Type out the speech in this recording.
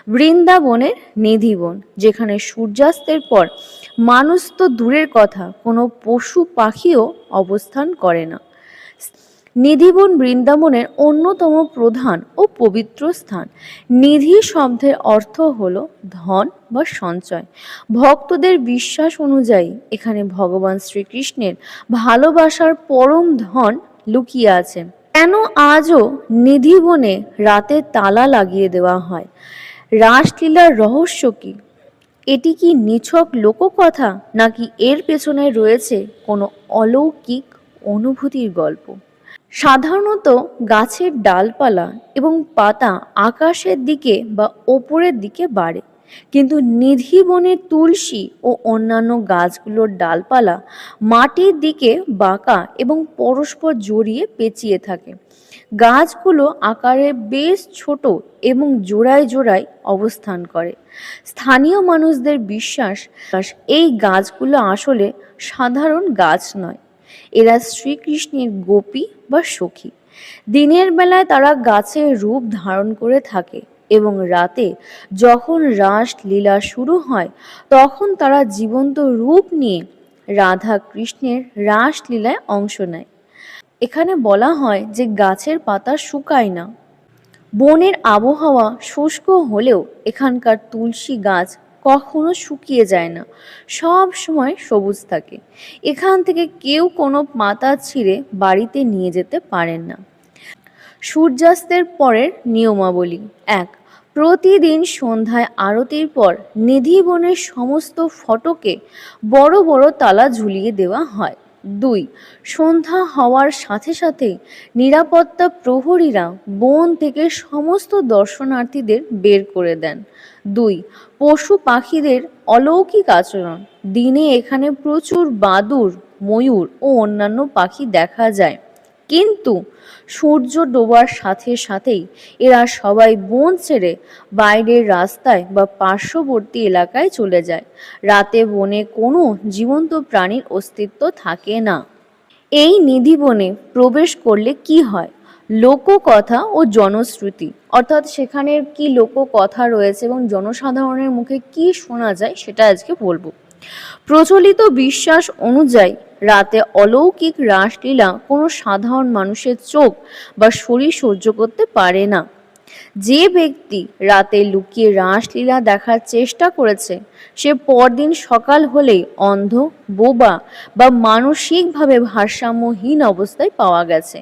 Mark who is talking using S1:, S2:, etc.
S1: বৃন্দাবনের নিধিবন, যেখানে সূর্যাস্তের পর মানুষ তো দূরের কথা, কোনো পশু পাখিও অবস্থান করে না। নিধিবন বৃন্দাবনের অন্যতম প্রধান ও পবিত্র স্থান। নিধি শব্দের অর্থ হল ধন বা সঞ্চয়। ভক্তদের বিশ্বাস অনুযায়ী এখানে ভগবান শ্রীকৃষ্ণের ভালোবাসার পরম ধন লুকিয়ে আছে। কেন আজও নিধিবনে রাতে তালা লাগিয়ে দেওয়া হয়? রাসলীলার রহস্য কি? এটি কি নিছক লোককথা, নাকি এর পেছনে রয়েছে কোনো অলৌকিক অনুভূতির গল্প? সাধারণত গাছের ডালপালা এবং পাতা আকাশের দিকে বা ওপরের দিকে বাড়ে, কিন্তু নিধিবনের তুলসী ও অন্যান্য গাছগুলোর ডালপালা মাটির দিকে বাঁকা এবং পরস্পর জড়িয়ে পেঁচিয়ে থাকে। গাছগুলো আকারে বেশ ছোট এবং জোড়ায় জোড়ায় অবস্থান করে। স্থানীয় মানুষদের বিশ্বাস এই গাছগুলো আসলে সাধারণ গাছ নয়, এরা শ্রীকৃষ্ণের গোপী বা সখী। দিনের বেলায় তারা গাছের রূপ ধারণ করে থাকে এবং রাতে যখন রাস লীলা শুরু হয় তখন তারা জীবন্ত রূপ নিয়ে রাধা কৃষ্ণের রাসলীলায় অংশ নেয়। এখানে বলা হয় যে গাছের পাতা শুকায় না। বনের আবহাওয়া শুষ্ক হলেও এখানকার তুলসী গাছ কখনো শুকিয়ে যায় না, সব সময় সবুজ থাকে। এখান থেকে কেউ কোনো পাতা ছিঁড়ে বাড়িতে নিয়ে যেতে পারেন না। সূর্যাস্তের পরের নিয়মাবলী: ১. প্রতিদিন সন্ধ্যায় আরতির পর নিধিবনের সমস্ত ফটকে বড় বড় তালা ঝুলিয়ে দেওয়া হয়। ২. সন্ধ্যা হওয়ার সাথে সাথেই নিরাপত্তা প্রহরীরা বন থেকে সমস্ত দর্শনার্থীদের বের করে দেন। ২. পশু পাখিদের অলৌকিক আচরণ: দিনে এখানে প্রচুর বাদুড়, ময়ূর ও অন্যান্য পাখি দেখা যায়, কিন্তু সূর্য ডোবার সাথে সাথেই এরা সবাই বন ছেড়ে বাইরের রাস্তায় বা পার্শ্ববর্তী এলাকায় চলে যায়। রাতে বনে কোনো জীবন্ত প্রাণীর অস্তিত্ব থাকে না। এই নিধিবনে প্রবেশ করলে কি হয়? লোককথা ও জনশ্রুতি, অর্থাৎ সেখানে কি লোককথা রয়েছে এবং জনসাধারণের মুখে কি শোনা যায় সেটা আজকে বলবো। প্রচলিত বিশ্বাস অনুযায়ী রাতে অলৌকিক রাসলীলা কোনো সাধারণ মানুষের চোখ বা শরীর সহ্য করতে পারে না। যে ব্যক্তি রাতে লুকিয়ে রাসলীলা দেখার চেষ্টা করেছে সে পরদিন সকাল হলেই অন্ধ, বোবা বা মানসিকভাবে ভারসাম্যহীন অবস্থায় পাওয়া গেছে।